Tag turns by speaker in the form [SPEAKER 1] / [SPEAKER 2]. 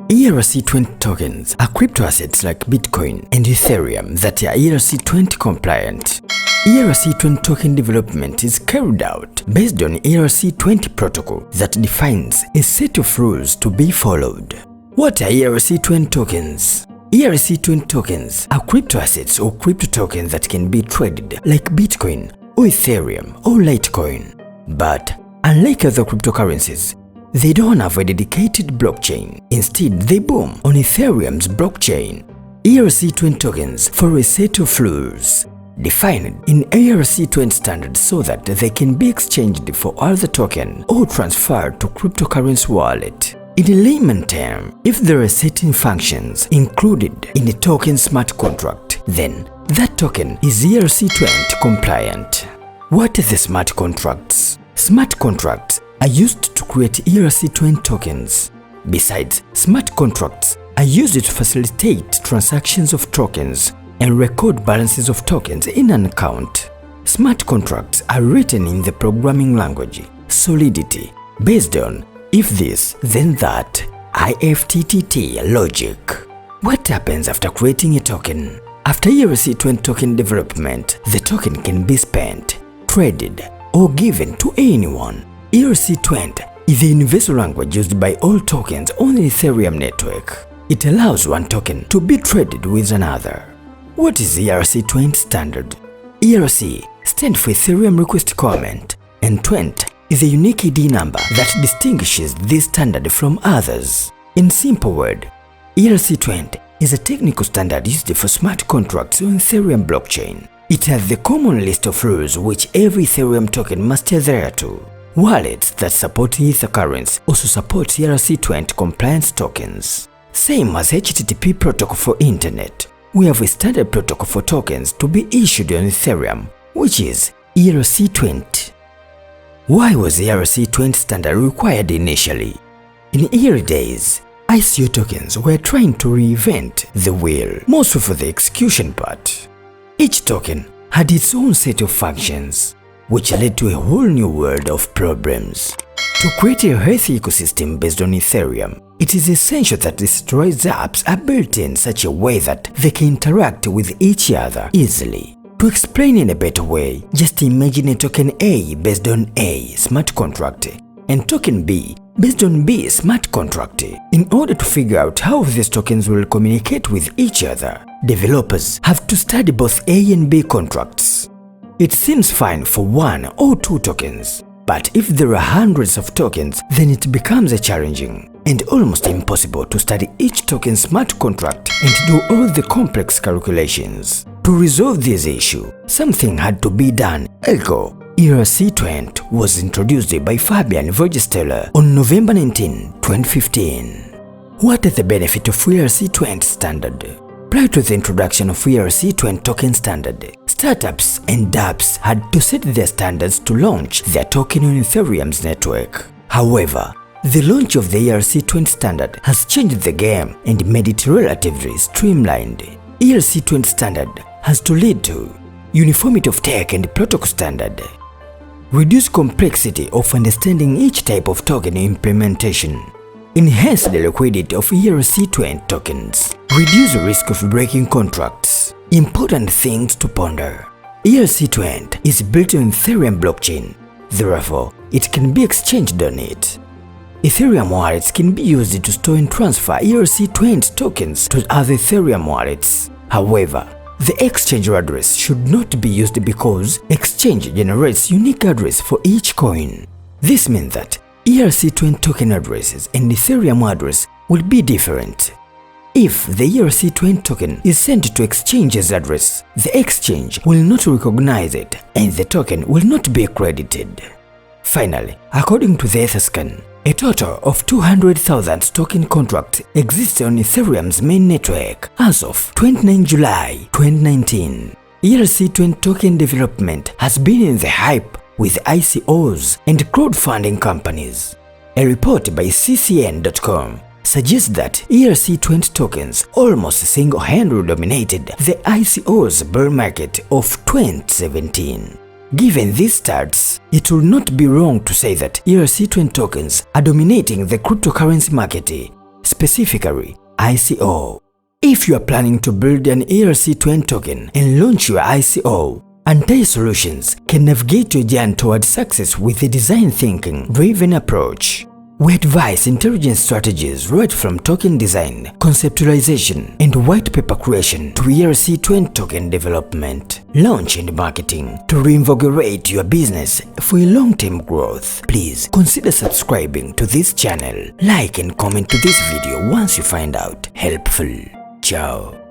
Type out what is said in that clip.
[SPEAKER 1] ERC20 tokens are crypto assets like Bitcoin and Ethereum that are ERC20 compliant. ERC20 token development is carried out based on ERC20 protocol that defines a set of rules to be followed. What are ERC20 tokens? ERC20 tokens are crypto assets or crypto tokens that can be traded like Bitcoin or Ethereum or Litecoin. But unlike other cryptocurrencies, they don't have a dedicated blockchain. Instead, they boom on Ethereum's blockchain. ERC20 tokens follow a set of rules defined in ERC20 standards so that they can be exchanged for other token or transferred to cryptocurrency wallet. In layman term, if there are certain functions included in a token smart contract, then that token is ERC20 compliant. What are the smart contracts? Smart contracts are used to create ERC20 tokens. Besides, smart contracts are used to facilitate transactions of tokens and record balances of tokens in an account. Smart contracts are written in the programming language Solidity based on if this then that IFTTT logic. What happens after creating a token? After ERC20 token development, the token can be spent, traded, or given to anyone. ERC20 is the universal language used by all tokens on the Ethereum network. It allows one token to be traded with another. What is ERC20 standard? ERC stands for Ethereum Request Comment, and 20 is a unique ID number that distinguishes this standard from others. In simple word, ERC20 is a technical standard used for smart contracts on Ethereum blockchain. It has the common list of rules which every Ethereum token must adhere to. Wallets that support Ether currency also support ERC20 compliance tokens. Same as HTTP protocol for internet, we have a standard protocol for tokens to be issued on Ethereum, which is ERC20. Why was ERC20 standard required initially? In early days, ICO tokens were trying to reinvent the wheel, mostly for the execution part. Each token had its own set of functions, which led to a whole new world of problems. To create a healthy ecosystem based on Ethereum, it is essential that decentralized apps are built in such a way that they can interact with each other easily. To explain in a better way, just imagine a token A based on A smart contract and token B based on B smart contract. In order to figure out how these tokens will communicate with each other, developers have to study both A and B contracts. It seems fine for one or two tokens, but if there are hundreds of tokens, then it becomes challenging and almost impossible to study each token's smart contract and do all the complex calculations. To resolve this issue, something had to be done. Ergo, ERC20 was introduced by Fabian Vogelsteller on November 19, 2015. What is the benefit of ERC20 standard? Prior to the introduction of ERC20 token standard, startups and dApps had to set their standards to launch their token on Ethereum's network. However, the launch of the ERC20 standard has changed the game and made it relatively streamlined. ERC20 standard has to lead to uniformity of tech and protocol standard, reduce complexity of understanding each type of token implementation, enhance the liquidity of ERC20 tokens, reduce the risk of breaking contracts. Important things to ponder. ERC20 is built on Ethereum blockchain, therefore it can be exchanged on it. Ethereum wallets can be used to store and transfer ERC20 tokens to other Ethereum wallets. However, the exchange address should not be used because exchange generates unique address for each coin. This means that ERC20 token addresses and Ethereum address will be different. If the ERC20 token is sent to exchange's address, the exchange will not recognize it and the token will not be credited. Finally, according to the Etherscan, a total of 200,000 token contracts exist on Ethereum's main network as of 29 July 2019. ERC20 token development has been in the hype with ICOs and crowdfunding companies. A report by ccn.com suggests that ERC20 tokens almost single-handedly dominated the ICO's bear market of 2017. Given these stats, it would not be wrong to say that ERC20 tokens are dominating the cryptocurrency market specifically ICO. If you are planning to build an ERC20 token and launch your ICO, Antaye Solutions can navigate your journey towards success with a design thinking-driven approach. We advise intelligent strategies right from token design, conceptualization, and white paper creation to ERC20 token development, launch and marketing to reinvigorate your business for a long-term growth. Please consider subscribing to this channel, like and comment to this video once you find out helpful. Ciao.